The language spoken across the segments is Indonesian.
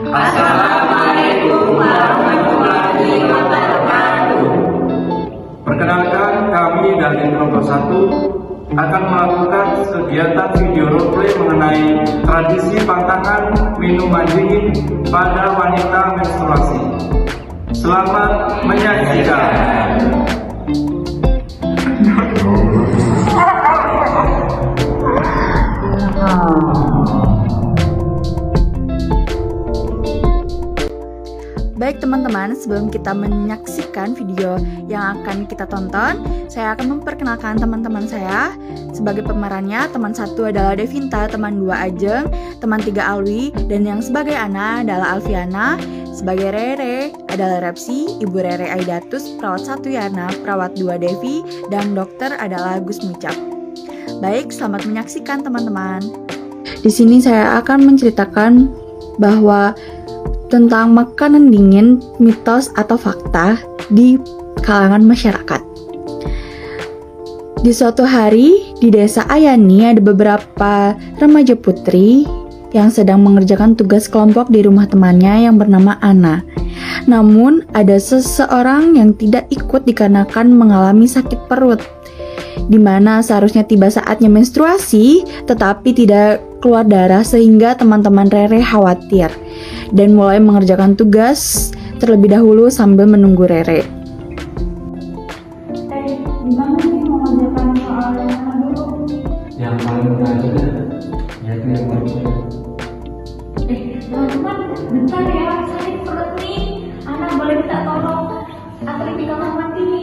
Assalamualaikum warahmatullahi wabarakatuh. Perkenalkan, kami dari kelompok 1 akan melakukan kegiatan video roleplay mengenai tradisi pantangan minuman dingin pada wanita menstruasi. Selamat menyaksikan. Baik teman-teman, sebelum kita menyaksikan video yang akan kita tonton, saya akan memperkenalkan teman-teman saya. Sebagai pemerannya, teman 1 adalah Devinta, teman 2 Ajeng, teman 3 Alwi, dan yang sebagai Ana adalah Alfiana. Sebagai Rere adalah Repsi, Ibu Rere Aidatus, perawat 1 Yana, perawat 2 Devi, dan dokter adalah Gus Micap. Baik, selamat menyaksikan teman-teman. Di sini saya akan menceritakan bahwa tentang makanan dingin, mitos atau fakta di kalangan masyarakat. Di suatu hari di desa Ayani ada beberapa remaja putri yang sedang mengerjakan tugas kelompok di rumah temannya yang bernama Ana. Namun ada seseorang yang tidak ikut dikarenakan mengalami sakit perut, di mana seharusnya tiba saatnya menstruasi tetapi tidak keluar darah, sehingga teman-teman Rere khawatir dan mulai mengerjakan tugas terlebih dahulu sambil menunggu Rere. Gimana nih mau mengerjakan soal yang mana dulu? Yang paling mudah aja deh, yaitu yang baru. Teman-teman, bentar ya, sakit perut nih. Ana boleh minta tolong anterin di kamar mandi.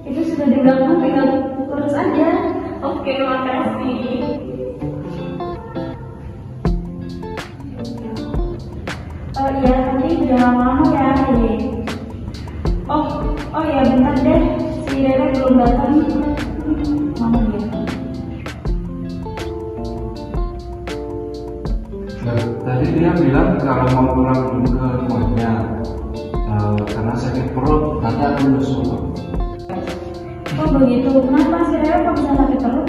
Itu sudah di belakang, tinggal urus aja. Oke, makasih. Oh iya, nanti jangan lama ya. Oh ya, bentar deh, si Rere belum datang. Mana dia? Tadi dia bilang kalau mau pulang dulu ke rumahnya karena sakit perut, nanti aku nyusul. Oh begitu, kenapa si Rere kok bisa sakit perut?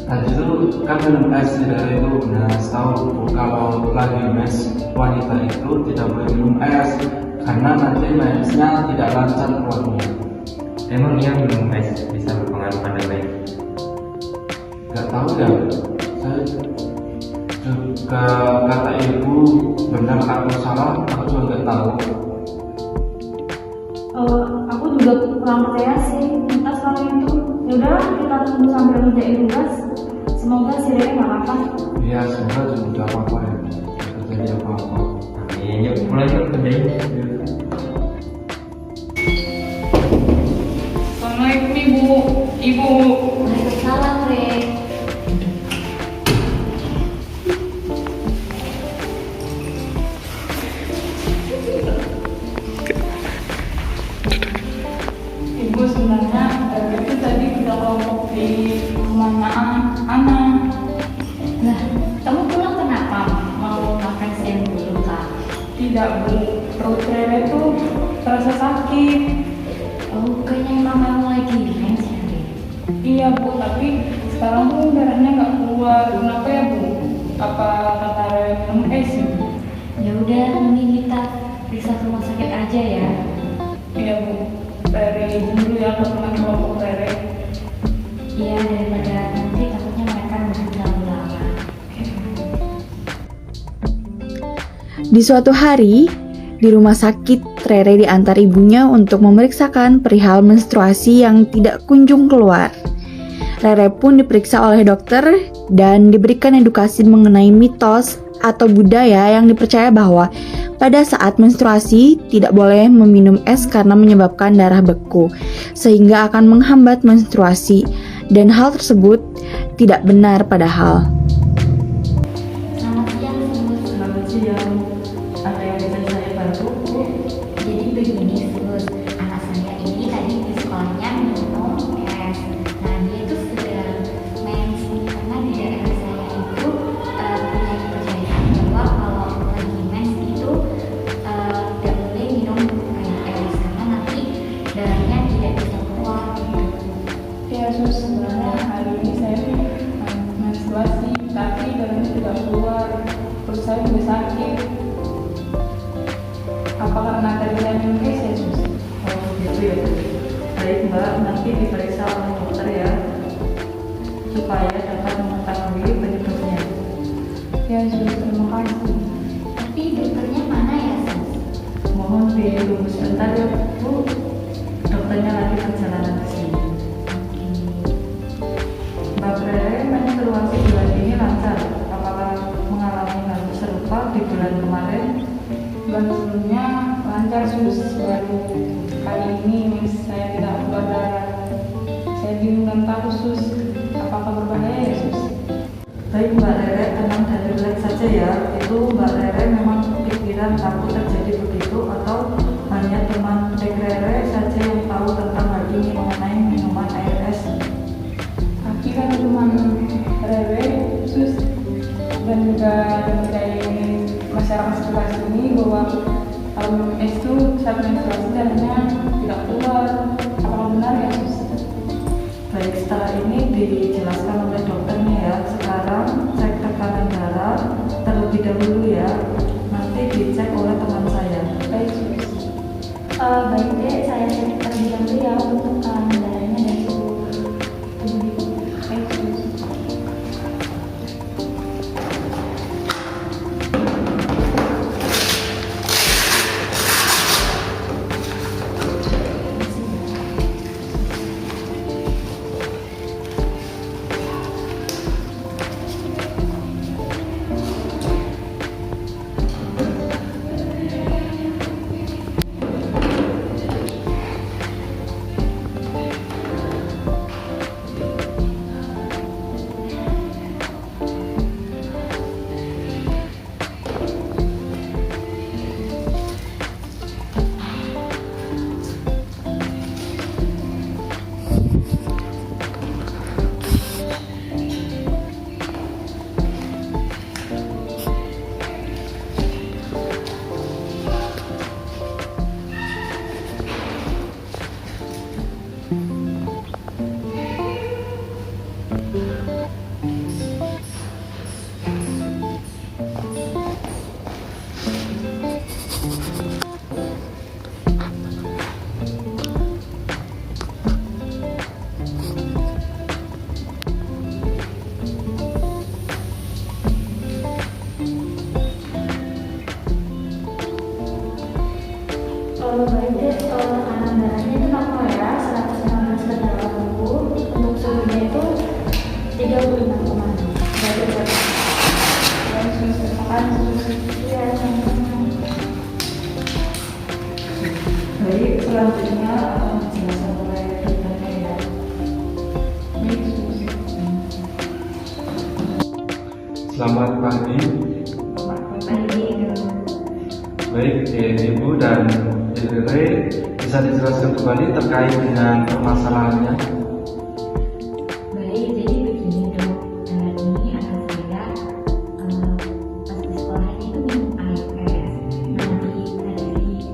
Tadi itu kan minum es dari itu. Nah, setahu kalau lagi mens wanita itu tidak boleh minum es karena nanti mensnya tidak lancar keluarnya. Emang iya minum es bisa berpengaruh pada mens? Gak tahu ya, saya juga kata ibu benar atau salah, aku juga gak tahu. Aku juga kurang percaya sih mitos kalau itu. Yaudah, kita tunggu sambil ngerjain tugas. Semoga si Rere gak apa-apa. Iya, semoga juga tidak apa-apa ya, tidak terjadi apa-apa. Amin, yuk mulai yuk kerjain. Assalamualaikum Ibu. Waalaikumsalam, Re. Ibu sebenarnya itu tadi kita kelompok di rumahnya Ana. Lah, kamu pulang kenapa? Mau makan siang dulu kah? Tidak Bu, perut Rere tuh terasa sakit. Oh, kayaknya emang kamu lagi mens ya, Re? Iya Bu, tapi sekarang tuh darahnya nggak keluar. Kenapa ya Bu? Apa kata Rere minum es? Ya udah, mending kita periksa ke rumah sakit aja ya. Iya Bu, Rere izin dulu ya ke teman kelompok Rere. Iya, daripada nanti takutnya mereka menunggu lama. Di suatu hari, di rumah sakit, Rere diantar ibunya untuk memeriksakan perihal menstruasi yang tidak kunjung keluar. Rere pun diperiksa oleh dokter dan diberikan edukasi mengenai mitos atau budaya yang dipercaya bahwa pada saat menstruasi tidak boleh meminum es karena menyebabkan darah beku, sehingga akan menghambat menstruasi, dan hal tersebut tidak benar padahal. Selamat siang, Sus. Selamat siang. Ada yang bisa saya bantu Bu? Jadi begini, Sus. Anak saya ini tadi di sekolahnya minum es. Nah, dia itu sudah mens karena di daerah saya itu punya kepercayaan bahwa kalau lagi mens itu tidak boleh minum kayak es karena nanti darahnya tidak bisa keluar. Ya Sus, sebenarnya hari ini saya menstruasi tapi darahnya tidak keluar. perut saya juga sakit. Apa karena tadi saya minum es ya sus? Oh gitu ya Bu. Baik Mbak, nanti diperiksa oleh dokter ya, supaya dapat mengetahui penyebabnya. Ya sus, terima kasih. Tapi dokternya mana ya sus? Mohon ditunggu sebentar ya Bu, dokternya lagi perjalanan ke sini. Mbak Rere, menstruasi bulan ini lancar. Apakah mengalami hal serupa di bulan kemarin? Bulan sebelumnya lancar sus, baru kali ini saya tidak keluar darah. Saya bingung dan takut sus, apakah berbahaya ya sus? Baik Mbak Rere, tenang dan relax saja ya. Itu Mbak Rere memang pikiran takut terjadi begitu, atau hanya teman Dek Rere saja yang tahu tentang hal ini mengenai minuman air es? Aki kan teman Rere sus, dan juga dari masyarakat sekitar sini bahwa kalau minum es itu saat menstruasi darahnya tidak keluar. Apakah benar ya sus? Baik, setelah ini dijelaskan oleh dokternya ya. Sekarang cek tekanan darah terlebih dahulu ya. Nanti dicek oleh teman saya. Baik sus. Baik deh, saya cek terlebih dahulu ya untuk tekanan darahnya dan suhu tubuh ibu. Baik sus. Baik deh, tekanan darahnya itu normal ya, 115/80. Untuk suhunya itu 36,6. Baik deh. Ya sus, terima kasih sus. Iya, sama-sama. Baik, selanjutnya akan dijelaskan oleh dokternya ya. Baik sus. Selamat pagi. Pagi. Baik, Ibu dan Rere, bisa dijelaskan kembali terkait dengan permasalahannya? Baik, jadi begini dok, ini anak saya pas di sekolahnya itu minum air es. Nah dari kami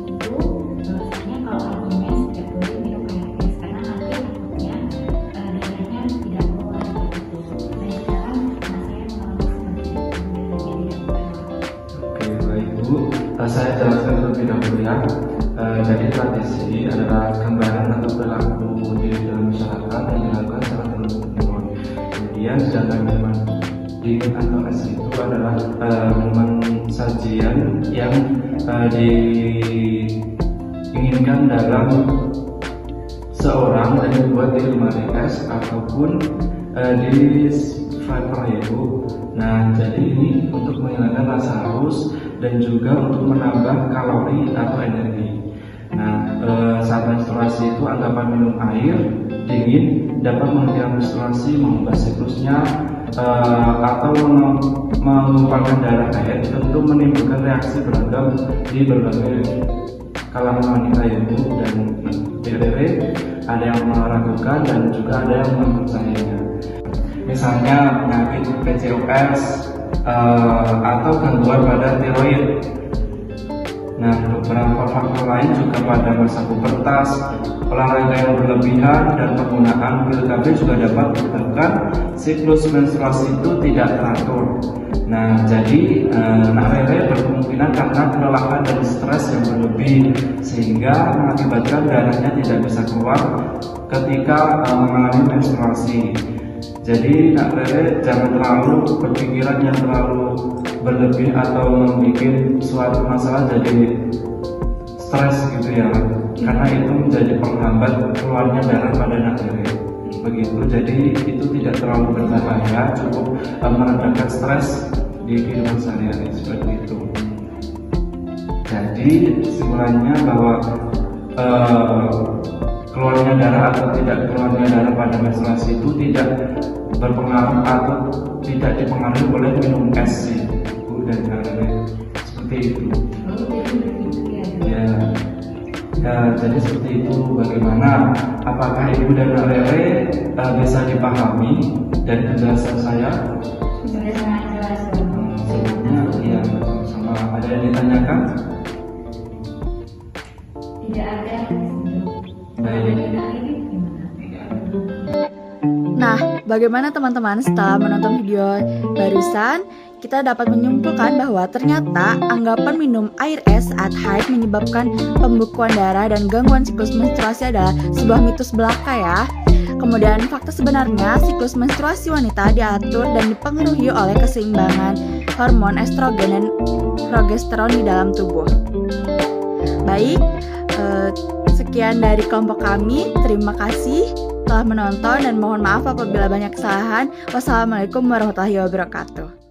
itu bahwasanya kalau lagi mes tidak boleh minum air es karena nanti takutnya darahnya tidak keluar gitu. Dan sekarang anak saya mengalami seperti itu, darahnya tidak keluar. Oke, baik Bu. Saya jelaskan terlebih dahulu ya. Jadi tradisi adalah gambaran atau perilaku di dalam masyarakat yang dilakukan secara turun-temurun. Kemudian sedangkan minuman dingin atau es itu adalah minuman sajian yang diinginkan dalam seorang dan dibuat di lemari es ataupun di vapor ya Bu. Nah, jadi ini untuk menghilangkan rasa haus dan juga untuk menambah kalori atau energi. Nah, saat menstruasi itu anggapan minum air dingin dapat menghentikan menstruasi, mengubah siklusnya, atau mengumpulkan darah haid, tentu menimbulkan reaksi beragam di berbagai kalangan wanita ya Bu dan BBB. Ada yang meragukan dan juga ada yang mempercayainya. Misalnya penyakit PCOS atau gangguan pada tiroid. Nah, beberapa faktor lain juga pada masa pubertas, olahraga yang berlebihan dan penggunaan pil KB juga dapat menyebabkan siklus menstruasi itu tidak teratur. Nah, jadi Nak Rere berkemungkinan karena kelelahan dan stres yang berlebih sehingga mengakibatkan darahnya tidak bisa keluar ketika mengalami menstruasi. Jadi Nak Rere jangan terlalu berpikiran yang terlalu berlebih atau membuat suatu masalah jadi stres gitu ya, karena itu menjadi penghambat keluarnya darah pada Nak Rere. Begitu, jadi itu tidak terlalu berbahaya, cukup meredakan stres di kehidupan sehari-hari seperti itu. Jadi kesimpulannya bahwa keluarnya darah atau tidak keluarnya darah pada menstruasi itu tidak berpengaruh atau tidak dipengaruhi oleh minum es sih, Bu dan Kak Rere. Seperti itu. Ya, jadi seperti itu. Bagaimana? Apakah Ibu dan Kak Rere bisa dipahami dari penjelasan saya? Sudah sangat jelas. Sebelumnya, iya, sama ada yang ditanyakan? Tidak ada. Baik. Nah, bagaimana teman-teman setelah menonton video barusan? Kita dapat menyimpulkan bahwa ternyata anggapan minum air es saat haid menyebabkan pembekuan darah dan gangguan siklus menstruasi adalah sebuah mitos belaka ya. Kemudian fakta sebenarnya siklus menstruasi wanita diatur dan dipengaruhi oleh keseimbangan hormon estrogen dan progesteron di dalam tubuh. Baik, sekian dari kelompok kami. Terima kasih telah menonton dan mohon maaf apabila banyak kesalahan. Wassalamualaikum warahmatullahi wabarakatuh.